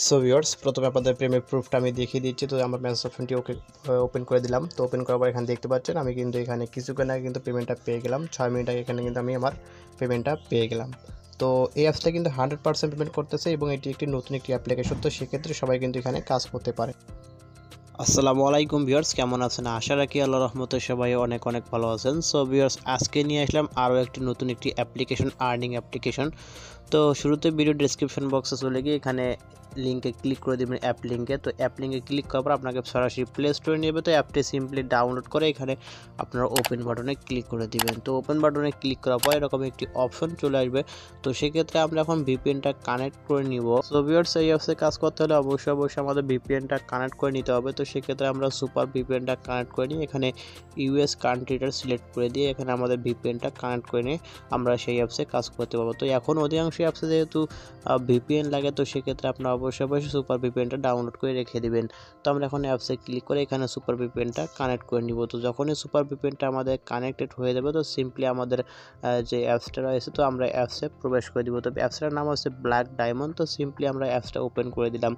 So viewers, প্রথমে আপনাদের payment প্রুফটা আমি দেখিয়ে দিচ্ছি। তো আমার মেসেজ অপশনটি ওপেন করে দিলাম। তো ওপেন করার পর এখানে দেখতে পাচ্ছেন আমি কিন্তু এখানে কিছুক্ষণ আগে কিন্তু পেমেন্টটা পেয়ে গেলাম। 6 মিনিট আগে এখানে কিন্তু আমি আমার পেমেন্টটা পেয়ে গেলাম। তো এই অ্যাপসটা কিন্তু 100% পেমেন্ট করতেছে এবং এটি একটি নতুন একটি অ্যাপ্লিকেশন। তো সেক্ষেত্রে সবাই কিন্তু এখানে কাজ করতে পারে। আসসালামু আলাইকুম ভিউয়ার্স, কেমন আছেন? আশা রাখি আল্লাহর রহমতে সবাই অনেক অনেক ভালো আছেন। সো ভিউয়ার্স, আজকে নিয়ে আসলাম আরও একটি নতুন একটি অ্যাপ্লিকেশন, আর্নিং অ্যাপ্লিকেশন। তো শুরুতে ভিডিও ডেসক্রিপশন বক্সে চলে গিয়ে এখানে লিঙ্কে ক্লিক করে দেবেন, অ্যাপ লিঙ্কে। তো অ্যাপ লিঙ্কে ক্লিক করার পর আপনাকে সরাসরি প্লে স্টোরে নিয়ে যাবে। তো অ্যাপটি সিম্পলি ডাউনলোড করে এখানে আপনারা ওপেন বাটনে ক্লিক করে দিবেন। তো ওপেন বাটনে ক্লিক করার পর এরকম একটি অপশন চলে আসবে। তো সেক্ষেত্রে আমরা এখন ভিপিএনটা কানেক্ট করে নিব। সো ভিউয়ার্স, এই অ্যাপসে কাজ করতে হলে অবশ্যই আমাদের ভিপিএনটা কানেক্ট করে নিতে হবে। তো সেক্ষেত্রে আমরা সুপার ভিপিএনটা কানেক্ট করে নিয়ে এখানে ইউএস কান্ট্রিটা সিলেক্ট করে দিয়ে এখানে আমাদের ভিপিএনটা কানেক্ট করে নিয়ে আমরা সেই অ্যাপসে কাজ করতে পারবো। তো এখন অধিকাংশ অ্যাপসে যেহেতু ভিপিএন লাগে, তো সেক্ষেত্রে আপনারা অবশ্যই সুপার ভিপিএনটা ডাউনলোড করে রেখে দিবেন। তো আমরা এখন অ্যাপসে ক্লিক করে এখানে সুপার ভিপিএনটা কানেক্ট করে নিব। তো যখনই সুপার ভিপিএনটা আমাদের কানেক্টেড হয়ে যাবে, তো সিম্পলি আমাদের যে অ্যাপসটা রয়েছে, তো আমরা অ্যাপসে প্রবেশ করে দিব। তো অ্যাপসটার নাম হচ্ছে ব্ল্যাক ডায়মন্ড। তো সিম্পলি আমরা অ্যাপসটা ওপেন করে দিলাম।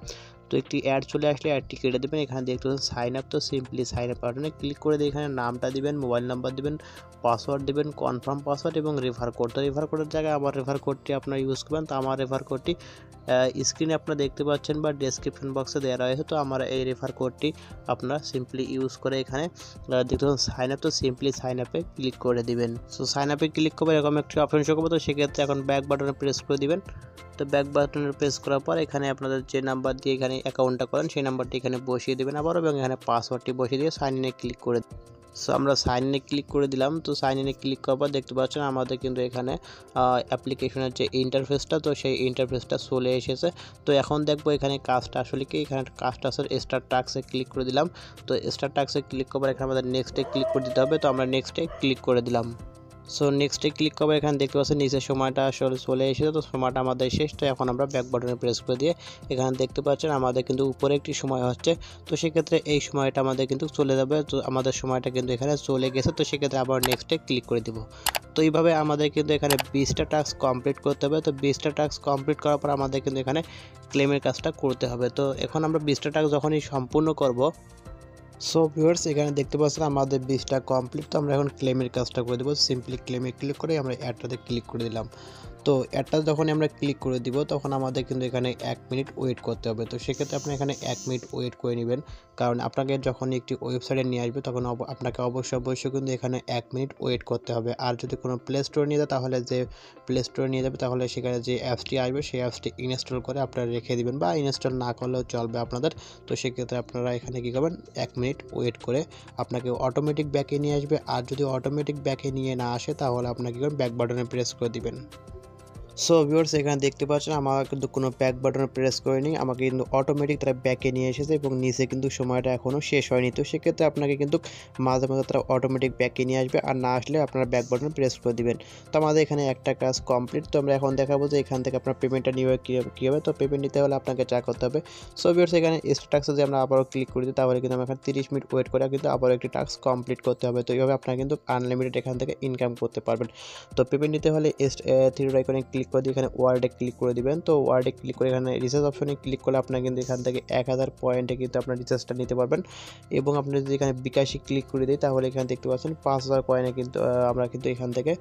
তো একটি অ্যাড চলে আসলে অ্যাডটি কেটে দেবেন। এখানে দেখতে পাচ্ছেন সাইন আপ। তো সিম্পলি সাইন আপ বাটনে ক্লিক করে দিয়ে এখানে নামটা দিবেন, মোবাইল নাম্বার দিবেন, পাসওয়ার্ড দিবেন, কনফার্ম পাসওয়ার্ড এবং রেফার কোড। তো রেফার কোডের জায়গায় আমার রেফার কোডটি আপনারা ইউজ করবেন। তো আমার রেফার কোডটি স্ক্রিনে আপনারা দেখতে পাচ্ছেন বা ডেসক্রিপশন বক্সে দেওয়া রয়েছে। তো আমার এই রেফার কোডটি আপনারা সিম্পলি ইউজ করে এখানে দেখতে পাচ্ছেন সাইন আপ। তো সিম্পলি সাইন আপে ক্লিক করে দিবেন। সো সাইন আপে ক্লিক করবে এরকম একটি অপশন শো করবে। তো সেক্ষেত্রে এখন ব্যাক বাটনে প্রেস করে দিবেন। তো ব্যাক বাটনে প্রেস করার পর এখানে আপনাদের যে নাম্বার দিয়ে এখানে অ্যাকাউন্টটা করেন সেই নাম্বারটি এখানে বসিয়ে দেবেন আবার, এবং এখানে পাসওয়ার্ডটি বসিয়ে দিয়ে সাইন ইনে ক্লিক করে। সো আমরা সাইন ইনে ক্লিক করে দিলাম। তো সাইন ইনে ক্লিক করার পর দেখতে পাচ্ছেন আমাদের কিন্তু এখানে অ্যাপ্লিকেশনের যে ইন্টারফেসটা, তো সেই ইন্টারফেসটা চলে এসেছে। তো এখন দেখবো এখানে কাজটা আসলে কি। এখানে কাজটা আসলে স্টার্ট টাস্কে ক্লিক করে দিলাম। তো স্টার্ট টাস্কে ক্লিক করার এখানে আমাদের নেক্সটে ক্লিক করে দিতে হবে। তো আমরা নেক্সটে ক্লিক করে দিলাম। সো নেক্সটে ক্লিক করবো। এখানে দেখতে পাচ্ছেন নিচের সময়টা আসলে চলে এসেছে। তো সময়টা আমাদের শেষ। তো এখন আমরা ব্যাক বাটনে প্রেস করে দিয়ে এখানে দেখতে পাচ্ছেন আমাদের কিন্তু উপরে একটি সময় হচ্ছে। তো সেক্ষেত্রে এই সময়টা আমাদের কিন্তু চলে যাবে। তো আমাদের সময়টা কিন্তু এখানে চলে গেছে। তো সেক্ষেত্রে আবার নেক্সটে ক্লিক করে দিব। তো এইভাবে আমাদের কিন্তু এখানে 20টা টাস্ক কমপ্লিট করতে হবে। তো 20টা টাস্ক কমপ্লিট করার পর আমাদের কিন্তু এখানে ক্লেমের কাজটা করতে হবে। তো এখন আমরা 20টা টাস্ক যখনই সম্পূর্ণ করব, সো ভিউয়ার্স এখানে দেখতে পাচ্ছেন আমাদের 20টা কমপ্লিট। তো আমরা এখন ক্লেমের কাজটা করে দেবো। সিম্পলি ক্লেমে ক্লিক করে আমরা অ্যাডটাতে ক্লিক করে দিলাম। তো অ্যাডটা যখন আমরা ক্লিক করে দিব, তখন আমাদের কিন্তু এখানে 1 মিনিট ওয়েট করতে হবে। তো সেক্ষেত্রে আপনি এখানে 1 মিনিট ওয়েট করে নেবেন, কারণ আপনাকে যখন একটি ওয়েবসাইটে নিয়ে আসবে তখন আপনাকে অবশ্যই কিন্তু এখানে 1 মিনিট ওয়েট করতে হবে। আর যদি কোনো প্লে স্টোরে নিয়ে যায়, তাহলে যে প্লে স্টোরে নিয়ে যাবে তাহলে সেখানে যে অ্যাপসটি আসবে সেই অ্যাপসটি ইনস্টল করে আপনারা রেখে দিবেন, বা ইনস্টল না করলেও চলবে আপনাদের। তো সেক্ষেত্রে আপনারা এখানে কী করবেন, 1 মিনিট ওয়েট করে আপনাকে অটোমেটিক ব্যাকে নিয়ে আসবে। আর যদি অটোমেটিক ব্যাকে নিয়ে না আসে, তাহলে আপনাকে কী করবেন, ব্যাক বাটনে প্রেস করে দিবেন। সো ভিউয়ার্স এখানে দেখতে পাচ্ছেন আমার কিন্তু কোনো ব্যাক বাটনে প্রেস করিনি, আমাকে কিন্তু অটোমেটিক তারা ব্যাকে নিয়ে এসেছে এবং নিচে কিন্তু সময়টা এখনও শেষ হয়নি। তো সেক্ষেত্রে আপনাকে কিন্তু মাঝে মাঝে তারা অটোমেটিক ব্যাকে নিয়ে আসবে, আর না আসলে আপনারা ব্যাক বাটনে প্রেস করে দিবেন। তো আমাদের এখানে একটা কাজ কমপ্লিট। তো আমরা এখন দেখাবো যে এখান থেকে আপনার পেমেন্টটা নিয়ে কী হবে। তো পেমেন্ট নিতে হলে আপনাকে যা করতে হবে, সো ভিউয়ার্স এখানে টাস্কে যদি আমরা আবারও ক্লিক করি, তাহলে কিন্তু আমরা এখানে 30 মিনিট ওয়েট করে কিন্তু আবারও একটি টাস্ক কমপ্লিট করতে হবে। তো এইভাবে আপনারা কিন্তু আনলিমিটেড এখান থেকে ইনকাম করতে পারবেন। তো পেমেন্ট নিতে হলে থ্রি আইকনে ক্লিক করে দিয়ে এখানে ওয়ার্ডে ক্লিক করে দিবেন। তো ওয়ার্ডে ক্লিক করে এখানে রিচার্জ অপশনে ক্লিক করলে আপনার কিন্তু এখান থেকে 1000 পয়েন্টে কিন্তু আপনার রিচার্জটা নিতে পারবেন। এবং আপনি যদি এখানে বিকাশে ক্লিক করে দিই, তাহলে এখানে দেখতে পাচ্ছেন 5000 কয়েনে কিন্তু আমরা কিন্তু এখান থেকে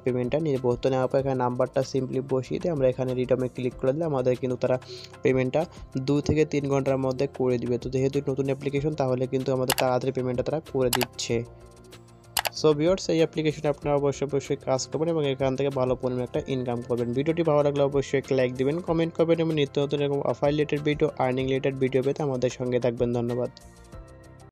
পেমেন্টটা নিয়ে নেব। তো নেওয়ার পর এখানে নাম্বারটা সিম্পলি বসিয়ে দিয়ে আমরা এখানে রিডামে ক্লিক করে দিলে আমাদের কিন্তু তারা পেমেন্টটা 2 থেকে 3 ঘন্টার মধ্যে করে দিবে। তো যেহেতু নতুন অ্যাপ্লিকেশন, তাহলে কিন্তু আমাদের তাড়াতাড়ি পেমেন্টটা তারা করে দিচ্ছে। সো ভিউয়ার্স এই অ্যাপ্লিকেশনে আপনারা অবশ্যই কাজ করবেন এবং এখান থেকে ভালো পরিমাণে একটা ইনকাম করবেন। ভিডিওটি ভালো লাগলে অবশ্যই একটা লাইক দিবেন, কমেন্ট করবেন এবং নিত্য নতুন এরকম offer related video, earning related video পেতে আমাদের সঙ্গে থাকবেন। ধন্যবাদ।